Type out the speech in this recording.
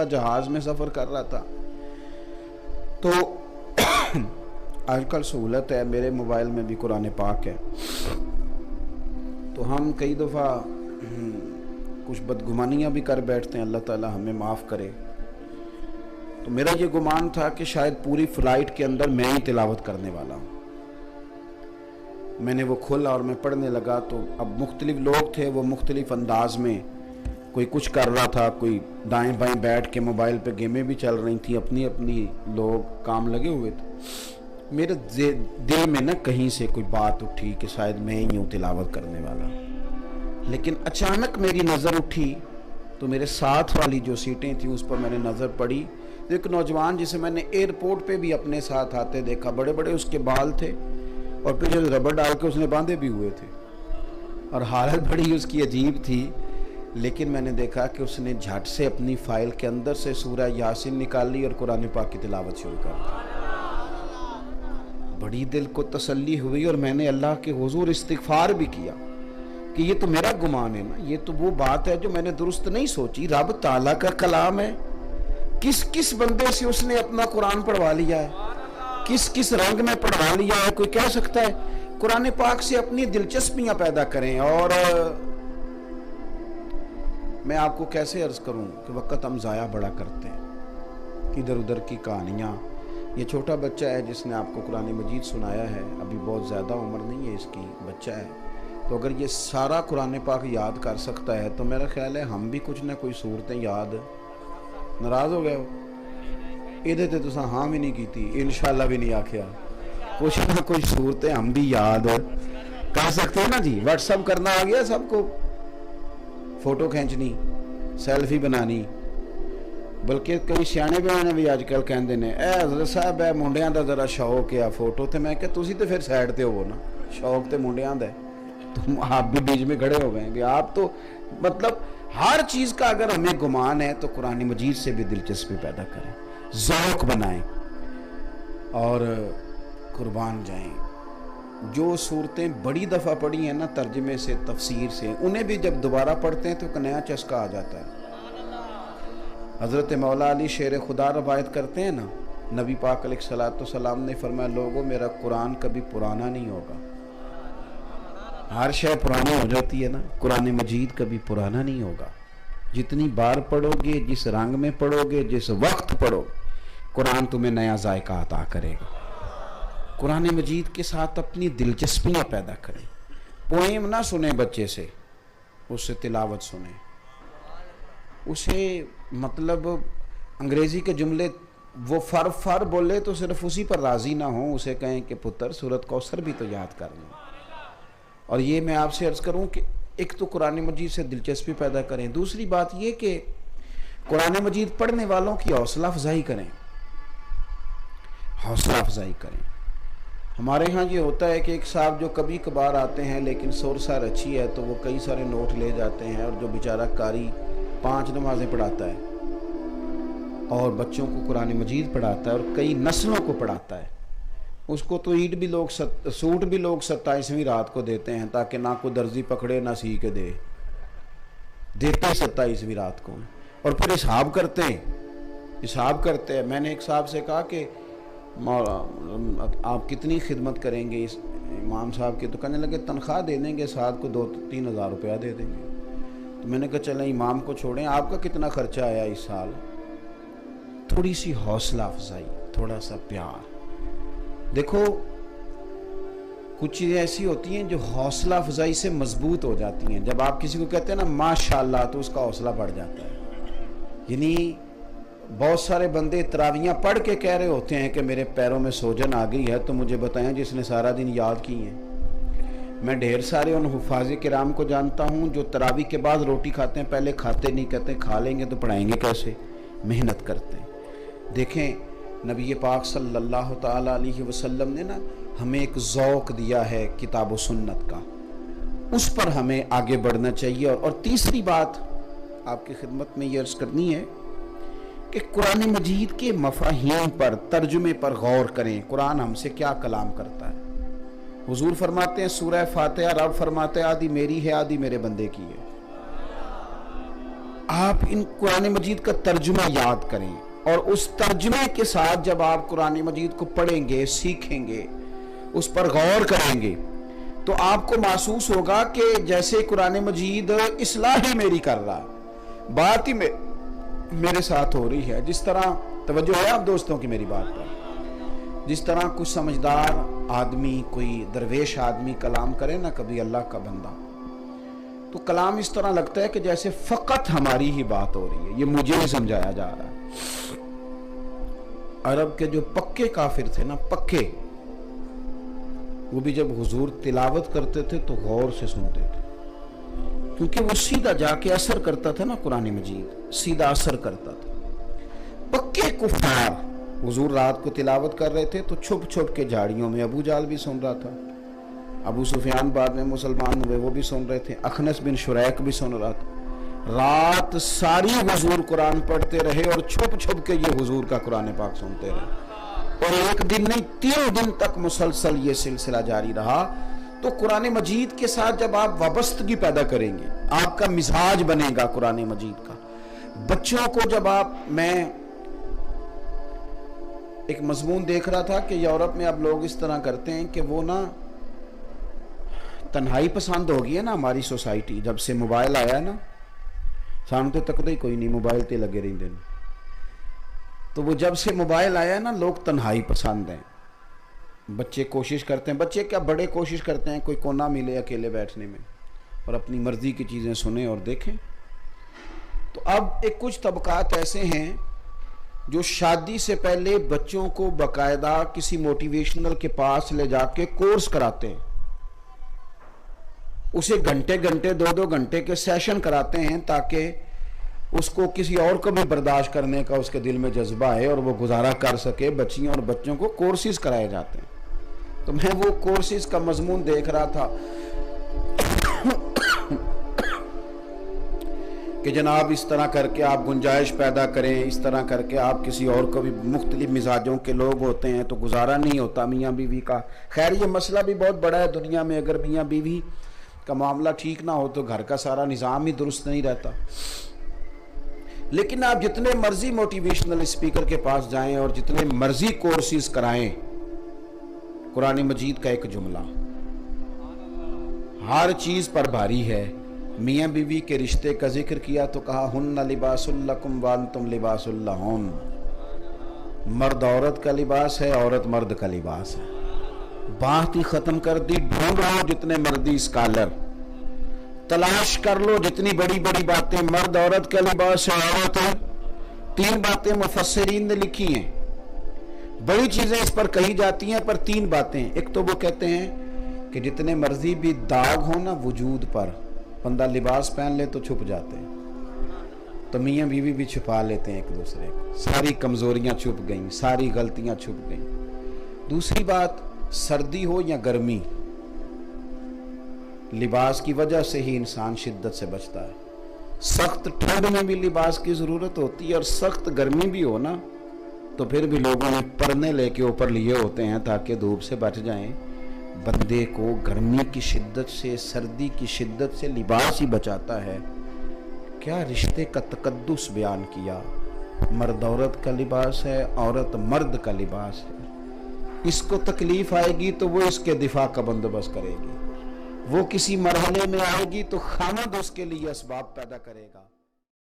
का जहाज़ में सफ़र कर रहा था। तो आजकल सहूलत है, मेरे मोबाइल में भी कुरान पाक है, तो हम कई दफ़ा कुछ बदगुमानियाँ भी कर बैठते हैं, अल्लाह ताला हमें माफ़ करे। तो मेरा ये गुमान था कि शायद पूरी फ़्लाइट के अंदर मैं ही तिलावत करने वाला हूँ। मैंने वो खोला और मैं पढ़ने लगा, तो अब मुख्तलिफ लोग थे, वो मुख्तलिफ अंदाज में, कोई कुछ कर रहा था, कोई दाएं बाएं बैठ के मोबाइल पे गेमें भी चल रही थी, अपनी अपनी लोग काम लगे हुए थे। मेरे दिल में ना कहीं से कोई बात उठी कि शायद मैं ही हूँ तिलावत करने वाला। लेकिन अचानक मेरी नज़र उठी तो मेरे साथ वाली जो सीटें थी उस पर मैंने नज़र पड़ी, तो एक नौजवान जिसे मैंने एयरपोर्ट पे भी अपने साथ आते देखा, बड़े बड़े उसके बाल थे और फिर रबर डाल के उसने बांधे भी हुए थे और हालत बड़ी उसकी अजीब थी। लेकिन मैंने देखा कि उसने झट से अपनी फ़ाइल के अंदर से सूरह यासीन निकाली और कुरान पाक की तिलावत शुरू कर दी। बड़ी दिल को तसल्ली हुई और मैंने अल्लाह के हुजूर इस्तिग़फ़ार भी किया कि ये तो मेरा गुमान है ना, ये तो वो बात है जो मैंने दुरुस्त नहीं सोची। रब ताला का कलाम है, किस किस बंदे से उसने अपना कुरान पढ़वा लिया है, किस किस रंग में पढ़वा लिया है। कोई कह सकता है कुरान पाक से अपनी दिलचस्पियां पैदा करें, और मैं आपको कैसे अर्ज करूं कि वक्त हम ज़ाया बड़ा करते हैं, इधर उधर की कहानियाँ। ये छोटा बच्चा है जिसने आपको कुरान मजीद सुनाया है, अभी बहुत ज़्यादा उम्र नहीं है इसकी, बच्चा है, तो अगर ये सारा कुरान पाक याद कर सकता है तो मेरा ख्याल है हम भी कुछ ना कोई सूरतें याद। नाराज़ हो गए हो इधर तो तुसा हाँ भी नहीं की थी, इंशाल्लाह भी नहीं आख्या, कुछ ना कुछ सूरतें हम भी याद कर सकते हैं ना जी। व्हाट्सअप करना आ गया सबको, फोटो खींचनी, सैल्फी बनानी, बल्कि कई सियाने बयाने भी अजकल कहते हैं ए हज़रत साहब है मुंडियां दा जरा शौक है फोटो, तो मैं क्या तुसी तो फिर साइड ते हो ना, शौक तो मुंडियां दा है, तुम आप भी बीच में खड़े हो गए कि आप तो मतलब हर चीज़ का अगर हमें गुमान है तो कुरान मजीद से भी दिलचस्पी पैदा करें, ज़ौक़ बनाएं और कुर्बान जाएं। जो सूरतें बड़ी दफ़ा पढ़ी हैं ना तर्जमे से, तफसीर से, उन्हें भी जब दोबारा पढ़ते हैं तो एक नया चस्का आ जाता है। हज़रत मौला अली शेर खुदा रवायत करते हैं ना, नबी पाक अलैहिस्सलाम ने फरमाया, लोगों मेरा कुरान कभी पुराना नहीं होगा। हर शय पुरानी हो जाती है ना, कुरान मजीद कभी पुराना नहीं होगा। जितनी बार पढ़ोगे, जिस रंग में पढ़ोगे, जिस वक्त पढ़ोगे, कुरान तुम्हें नया जायका अता करेगा। कुरान मजीद के साथ अपनी दिलचस्पियाँ पैदा करें। पोएम ना सुने बच्चे से, उससे तिलावत सुने, उसे मतलब अंग्रेज़ी के जुमले वो फर बोले तो सिर्फ उसी पर राज़ी ना हो, उसे कहें कि पुत्र सूरत कौसर भी तो याद कर लो। और ये मैं आपसे अर्ज़ करूं कि एक तो कुरान मजीद से दिलचस्पी पैदा करें, दूसरी बात ये कि कुरान मजीद पढ़ने वालों की हौसला अफजाई करें, हौसला अफजाई करें। हमारे यहाँ ये होता है कि एक साहब जो कभी कभार आते हैं लेकिन सोरसार अच्छी है तो वो कई सारे नोट ले जाते हैं, और जो बेचारा कारी 5 नमाजें पढ़ाता है और बच्चों को कुरान मजीद पढ़ाता है और कई नस्लों को पढ़ाता है, उसको तो ईद भी लोग सूट भी लोग 27वीं रात को देते हैं ताकि ना कोई दर्जी पकड़े ना सी के देते 27वीं रात को, और फिर हिसाब करते हैं। मैंने एक साहब से कहा कि आप कितनी खिदमत करेंगे इस इमाम साहब की, तो कहने लगे तनख्वाह दे देंगे, साथ को 2-3 हज़ार रुपया दे देंगे। तो मैंने कहा चलें इमाम को छोड़ें, आपका कितना खर्चा आया इस साल। थोड़ी सी हौसला अफजाई, थोड़ा सा प्यार। देखो कुछ चीज़ें ऐसी होती हैं जो हौसला अफजाई से मजबूत हो जाती हैं। जब आप किसी को कहते हैं ना माशाल्लाह, तो उसका हौसला बढ़ जाता है। यानी बहुत सारे बंदे तरावियाँ पढ़ के कह रहे होते हैं कि मेरे पैरों में सोजन आ गई है, तो मुझे बताएं जिसने सारा दिन याद की है। मैं ढेर सारे उन हुफ़ाज़े किराम को जानता हूँ जो तरावी के बाद रोटी खाते हैं, पहले खाते नहीं, कहते खा लेंगे तो पढ़ाएंगे कैसे, मेहनत करते हैं। देखें नबी पाक सल्लल्लाहु ताला अलैहि वसल्लम ने ना हमें एक ज़ौक़ दिया है किताब व सुन्नत का, उस पर हमें आगे बढ़ना चाहिए। और तीसरी बात आपकी खिदमत में ये अर्ज़ करनी है कि कुरान मजीद के मफ़ाहीम पर, तर्जुमे पर गौर करें। कुरान हमसे क्या कलाम करता है। हुजूर फरमाते हैं सूरह फातिहा, रब फरमाते हैं आधी मेरी है आधी मेरे बंदे की है। आप इन कुरान मजीद का तर्जुमा याद करें, और उस तर्जुमे के साथ जब आप कुरान मजीद को पढ़ेंगे, सीखेंगे, उस पर गौर करेंगे, तो आपको महसूस होगा कि जैसे कुरान मजीद इस्लाह ही मेरी कर रहा है, बात ही मेरे साथ हो रही है। जिस तरह, तवज्जो है आप दोस्तों की मेरी बात पर, जिस तरह कुछ समझदार आदमी, कोई दरवेश आदमी कलाम करे ना, कभी अल्लाह का बंदा, तो कलाम इस तरह लगता है कि जैसे फकत हमारी ही बात हो रही है, ये मुझे ही समझाया जा रहा है। अरब के जो पक्के काफिर थे ना, पक्के, वो भी जब हुजूर तिलावत करते थे तो गौर से सुनते थे, क्योंकि वो सीधा जाके असर करता था ना, कुरान मजीद सीधा असर करता था। पक्के कुफार, हुजूर रात को तिलावत कर रहे थे तो छुप छुप के झाड़ियों में, अबू जाल भी सुन रहा था, अबू सुफियान बाद में मुसलमान हुए, वो भी सुन रहे थे, अखनस बिन शुरैक भी सुन रहा था। रात सारी हुजूर कुरान पढ़ते रहे और छुप छुप के ये हुजूर का कुरान पाक सुनते रहे, और एक दिन नहीं 3 दिन तक मुसलसल ये सिलसिला जारी रहा। तो कुरान मजीद के साथ जब आप वाबस्तगी पैदा करेंगे, आपका मिजाज बनेगा कुरान मजीद का। बच्चों को जब आप, मैं एक मजमून देख रहा था कि यूरोप में अब लोग इस तरह करते हैं कि वो ना, तन्हाई पसंद हो गई है ना हमारी सोसाइटी, जब से मोबाइल आया है ना, सानू तो तकते ही कोई नहीं, मोबाइल ते लगे रहते हैं। तो वो जब से मोबाइल आया है ना, लोग तन्हाई पसंद हैं। बच्चे कोशिश करते हैं, बच्चे क्या बड़े कोशिश करते हैं कोई कोना मिले अकेले बैठने में और अपनी मर्जी की चीज़ें सुने और देखें। तो अब एक कुछ तबकात ऐसे हैं जो शादी से पहले बच्चों को बाकायदा किसी मोटिवेशनल के पास ले जाके कोर्स कराते हैं, उसे घंटे घंटे 2-2 घंटे के सेशन कराते हैं, ताकि उसको किसी और को भी बर्दाश्त करने का उसके दिल में जज्बा है और वो गुजारा कर सके। बच्चियों और बच्चों को कोर्सेज कराए जाते हैं। तो मैं वो कोर्सेज का मजमून देख रहा था कि जनाब इस तरह करके आप गुंजाइश पैदा करें, इस तरह करके आप किसी और को भी, मुख्तलिफ मिजाजों के लोग होते हैं तो गुजारा नहीं होता मियाँ बीवी का। खैर ये मसला भी बहुत बड़ा है दुनिया में, अगर मियाँ बीवी का मामला ठीक ना हो तो घर का सारा निज़ाम ही दुरुस्त नहीं रहता। लेकिन आप जितने मर्जी मोटिवेशनल स्पीकर के पास जाएं और जितने मर्जी कोर्सेज कराएं, कुरान मजीद का एक जुमला हर चीज पर भारी है। मियाँ बीवी के रिश्ते का जिक्र किया तो कहा हुन्ना लिबासुल लकुम व अंतुम लिबासुल लहुन। मर्द औरत का लिबास है, औरत मर्द का लिबास है। बात ही खत्म कर दी। ढूंढ लो जितने मर्दी स्कॉलर, तलाश कर लो जितनी बड़ी बड़ी बातें, मर्द औरत का लिबास है, औरत है। 3 बातें मुफस्सिरीन ने लिखी हैं, बड़ी चीजें इस पर कही जाती हैं, पर 3 बातें। एक तो वो कहते हैं कि जितने मर्जी भी दाग हो ना वजूद पर, बंदा लिबास पहन ले तो छुप जाते हैं। तो मियाँ बीवी भी छुपा लेते हैं एक दूसरे को, सारी कमजोरियां छुप गई, सारी गलतियां छुप गई। दूसरी बात, सर्दी हो या गर्मी, लिबास की वजह से ही इंसान शिद्दत से बचता है। सख्त ठंड में भी लिबास की जरूरत होती है, और सख्त गर्मी भी हो ना तो फिर भी लोगों ने पर्दे लेके ऊपर लिए होते हैं ताकि धूप से बच जाएं। बंदे को गर्मी की शिद्दत से, सर्दी की शिद्दत से लिबास ही बचाता है। क्या रिश्ते का तकद्दुस बयान किया। मर्द औरत का लिबास है, औरत मर्द का लिबास है। इसको तकलीफ आएगी तो वो इसके दिफा का बंदोबस्त करेगी, वो किसी मरहले में आएगी तो खामद उसके लिए असबाब पैदा करेगा।